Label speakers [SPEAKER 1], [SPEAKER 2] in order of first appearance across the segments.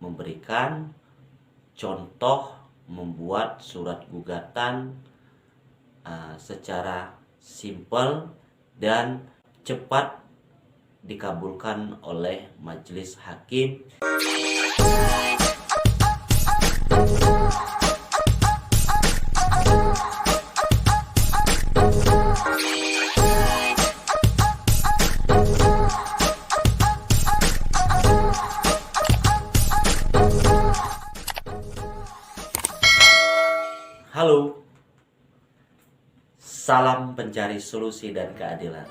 [SPEAKER 1] memberikan contoh membuat surat gugatan secara simpel dan cepat dikabulkan oleh majelis hakim. Halo, salam pencari solusi dan keadilan.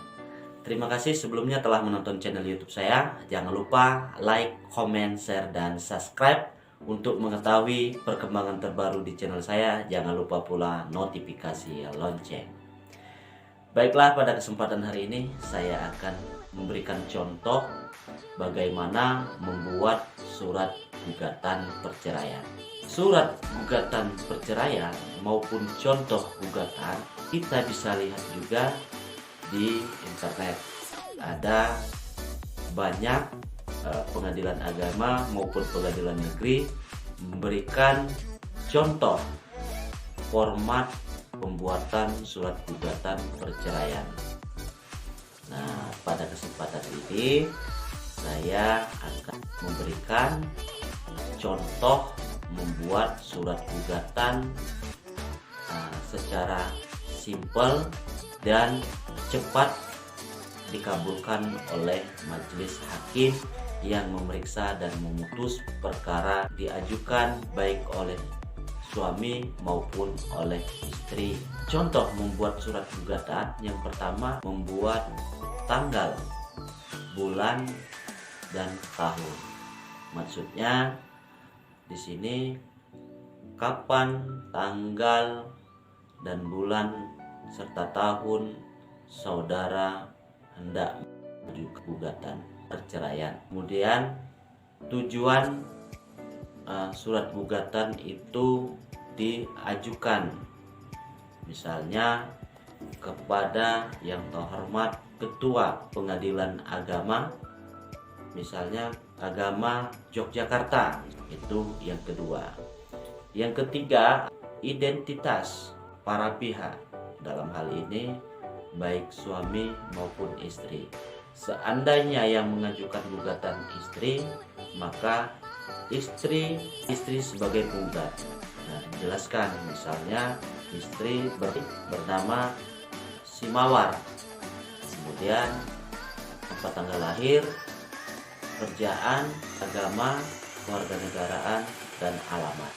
[SPEAKER 1] Terima kasih sebelumnya telah menonton channel YouTube saya. Jangan lupa like, comment, share, dan subscribe untuk mengetahui perkembangan terbaru di channel saya. Jangan lupa pula notifikasi lonceng. Baiklah, pada kesempatan hari ini saya akan memberikan contoh bagaimana membuat surat gugatan perceraian. Surat gugatan perceraian maupun contoh gugatan kita bisa lihat juga di internet. Ada banyak pengadilan agama maupun pengadilan negeri memberikan contoh format pembuatan surat gugatan perceraian. Nah, pada kesempatan ini saya akan memberikan contoh membuat surat gugatan secara simpel dan cepat dikabulkan oleh majelis hakim yang memeriksa dan memutus perkara diajukan baik oleh suami maupun oleh istri. Contoh membuat surat gugatan, yang pertama membuat tanggal, bulan, dan tahun. Maksudnya di sini kapan, tanggal, dan bulan serta tahun saudara hendak mengajukan gugatan perceraian. Kemudian tujuan surat gugatan itu diajukan misalnya kepada yang terhormat Ketua Pengadilan Agama, misalnya Agama Yogyakarta. Itu yang kedua. Yang ketiga, identitas para pihak, dalam hal ini baik suami maupun istri. Seandainya yang mengajukan gugatan istri, maka istri sebagai penggugat. Nah, dijelaskan misalnya istri bernama Simawar, kemudian tempat tanggal lahir, kerjaan, agama, kewarganegaraan, dan alamat.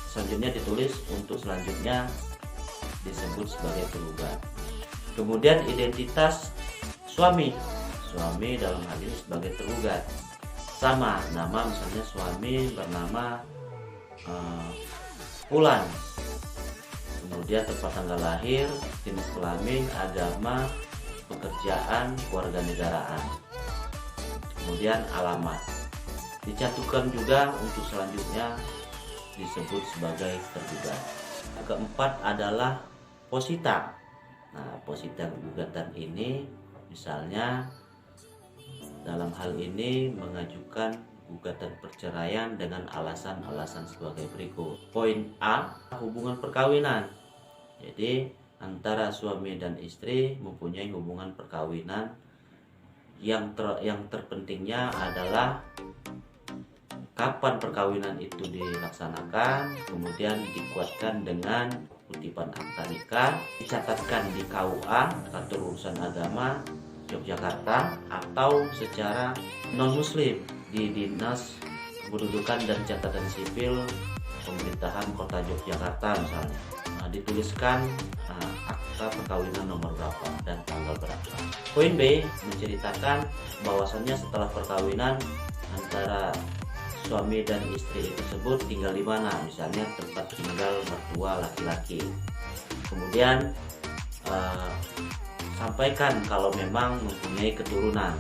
[SPEAKER 1] Selanjutnya ditulis untuk selanjutnya disebut sebagai penggugat. Kemudian identitas suami dalam hal ini sebagai tergugat. Sama nama, misalnya suami bernama Fulan. Kemudian tempat tanggal lahir, jenis kelamin, agama, pekerjaan, kewarganegaraan. Kemudian alamat. Dicantumkan juga untuk selanjutnya disebut sebagai tergugat. Keempat adalah posita. Nah, posita gugatan ini misalnya dalam hal ini mengajukan gugatan perceraian dengan alasan-alasan sebagai berikut. Poin A, hubungan perkawinan. Jadi antara suami dan istri mempunyai hubungan perkawinan yang terpentingnya adalah kapan perkawinan itu dilaksanakan, kemudian dikuatkan dengan kutipan akta nikah, dicatatkan di KUA Kantor Urusan Agama Yogyakarta, atau secara non muslim di Dinas Kependudukan dan Catatan Sipil Pemerintahan Kota Yogyakarta misalnya. Nah, dituliskan akta perkawinan nomor berapa dan tanggal berapa. Poin B menceritakan bahwasannya setelah perkawinan antara suami dan istri tersebut tinggal di mana, misalnya tempat tinggal mertua laki-laki. Kemudian sampaikan kalau memang mempunyai keturunan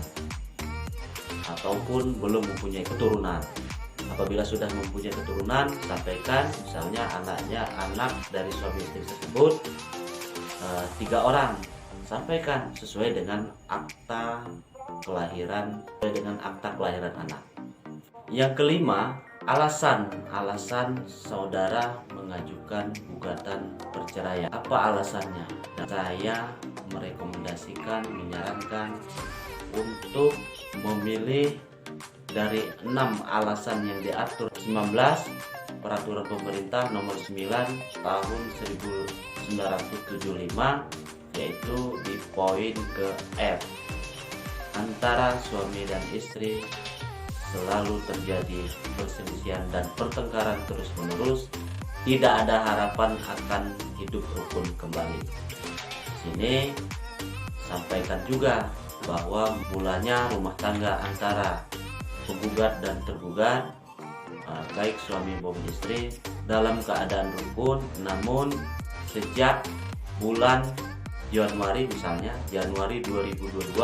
[SPEAKER 1] ataupun belum mempunyai keturunan. Apabila sudah mempunyai keturunan, sampaikan misalnya anak dari suami istri tersebut 3 orang. Sampaikan sesuai dengan akta kelahiran anak. Yang kelima, alasan saudara mengajukan gugatan perceraian. Apa alasannya? Dan saya menyarankan untuk memilih dari 6 alasan yang diatur 19 Peraturan Pemerintah Nomor 9 Tahun 1975, yaitu di poin ke F. Antara suami dan istri selalu terjadi perselisihan dan pertengkaran terus-menerus, tidak ada harapan akan hidup rukun kembali. Sini sampaikan juga bahwa mulanya rumah tangga antara penggugat dan tergugat, baik suami maupun istri, dalam keadaan rukun, namun sejak bulan Januari, misalnya Januari 2022,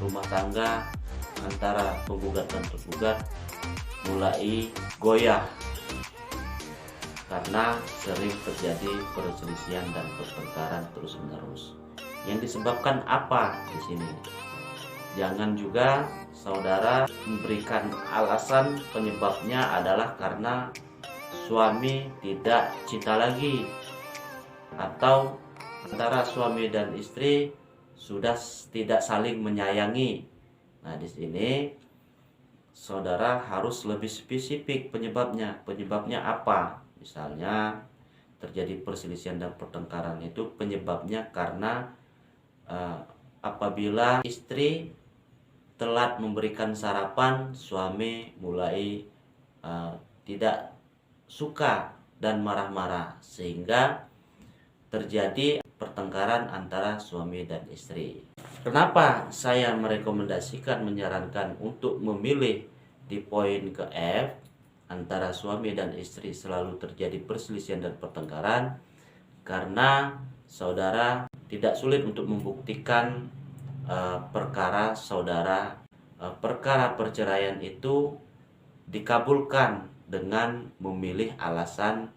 [SPEAKER 1] rumah tangga antara penggugat dan tergugat mulai goyah karena sering terjadi perselisihan dan pertengkaran terus-menerus. Yang disebabkan apa di sini? Jangan juga saudara memberikan alasan penyebabnya adalah karena suami tidak cinta lagi, atau antara suami dan istri sudah tidak saling menyayangi. Nah, di sini saudara harus lebih spesifik penyebabnya. Penyebabnya apa? Misalnya terjadi perselisihan dan pertengkaran itu penyebabnya karena apabila istri telat memberikan sarapan, suami mulai tidak suka dan marah-marah, sehingga terjadi pertengkaran antara suami dan istri. Kenapa saya menyarankan untuk memilih di poin ke F, antara suami dan istri selalu terjadi perselisihan dan pertengkaran? Karena saudara tidak sulit untuk membuktikan perkara saudara, perkara perceraian itu dikabulkan dengan memilih alasan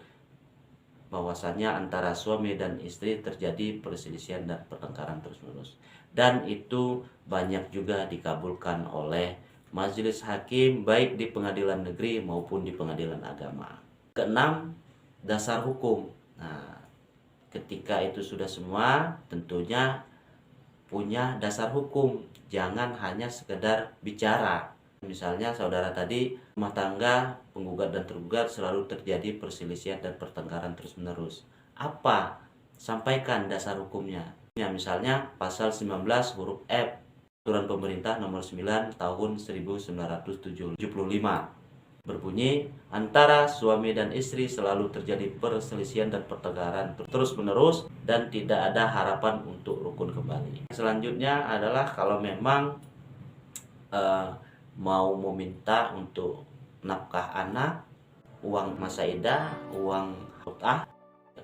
[SPEAKER 1] bahwasannya antara suami dan istri terjadi perselisihan dan pertengkaran terus-menerus, dan itu banyak juga dikabulkan oleh majelis hakim baik di pengadilan negeri maupun di pengadilan agama. Keenam, dasar hukum. Nah, ketika itu sudah semua, tentunya punya dasar hukum, jangan hanya sekedar bicara. Misalnya saudara tadi, rumah tangga penggugat dan tergugat selalu terjadi perselisihan dan pertengkaran terus-menerus. Apa? Sampaikan dasar hukumnya. Ya, misalnya pasal 19 huruf F Peraturan Pemerintah Nomor 9 Tahun 1975 berbunyi, antara suami dan istri selalu terjadi perselisihan dan pertengkaran terus-menerus dan tidak ada harapan untuk rukun kembali. Selanjutnya adalah kalau memang mau meminta untuk nafkah anak, uang masa idah, uang hutah,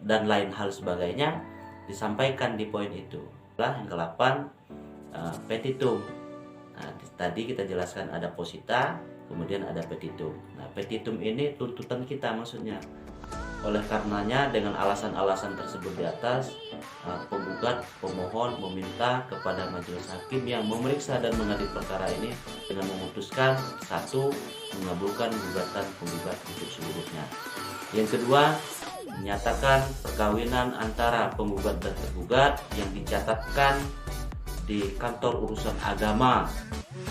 [SPEAKER 1] dan lain hal sebagainya, disampaikan di poin itu. Yang ke-8, petitum. Nah, tadi kita jelaskan ada posita, kemudian ada petitum. Nah, petitum ini tuntutan kita maksudnya. Oleh karenanya dengan alasan-alasan tersebut di atas, penggugat pemohon meminta kepada majelis hakim yang memeriksa dan mengadili perkara ini dengan memutuskan, 1, mengabulkan gugatan penggugat untuk seluruhnya. Yang kedua, menyatakan perkawinan antara penggugat dan tergugat yang dicatatkan di kantor urusan agama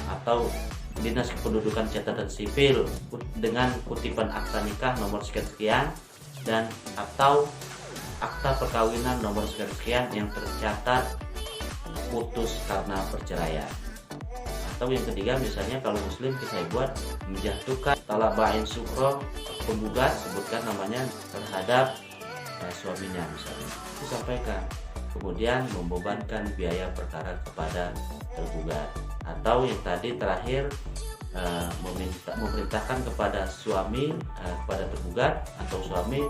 [SPEAKER 1] atau Dinas Kependudukan Catatan Sipil dengan kutipan akta nikah nomor sekian-sekian dan atau akta perkawinan nomor sekian-sekian yang tercatat putus karena perceraian. Atau yang ketiga, misalnya kalau muslim kita buat menjatuhkan talak ba'in sukro penggugat, sebutkan namanya, terhadap suaminya misalnya, disampaikan. Kemudian membebankan biaya perkara kepada tergugat. Atau yang tadi terakhir, memerintahkan kepada suami, kepada tergugat atau suami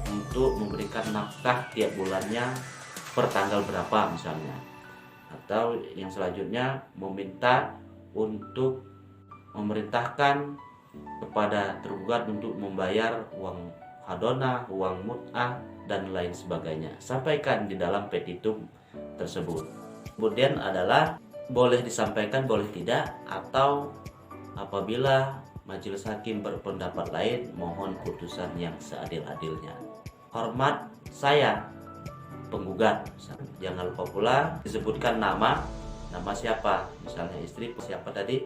[SPEAKER 1] untuk memberikan nafkah tiap bulannya per tanggal berapa misalnya. Atau yang selanjutnya meminta untuk memerintahkan kepada tergugat untuk membayar uang hadonah, uang mut'ah, dan lain sebagainya. Sampaikan di dalam petitum tersebut. Kemudian adalah boleh disampaikan, boleh tidak, atau apabila majelis hakim berpendapat lain, mohon putusan yang seadil-adilnya. Hormat saya penggugat. Jangan lupa pula disebutkan nama siapa, misalnya istri siapa tadi,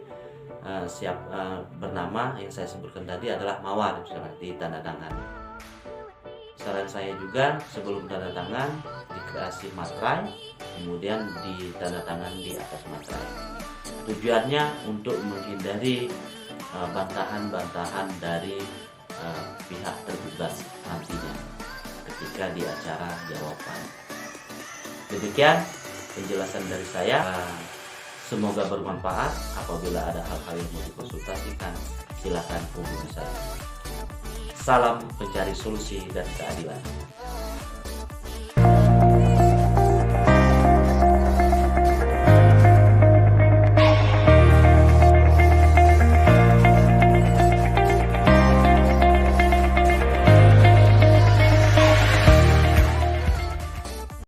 [SPEAKER 1] bernama yang saya sebutkan tadi adalah Mawar, misalnya di tanda tangan. Saran saya juga sebelum tanda tangan dikasih materai, kemudian ditanda tangan di atas materai. Tujuannya untuk menghindari bantahan-bantahan dari pihak tergugat nantinya ketika di acara jawaban. Demikian penjelasan dari saya. Semoga bermanfaat. Apabila ada hal-hal yang mau dikonsultasikan, silakan hubungi saya. Salam pencari solusi dan keadilan.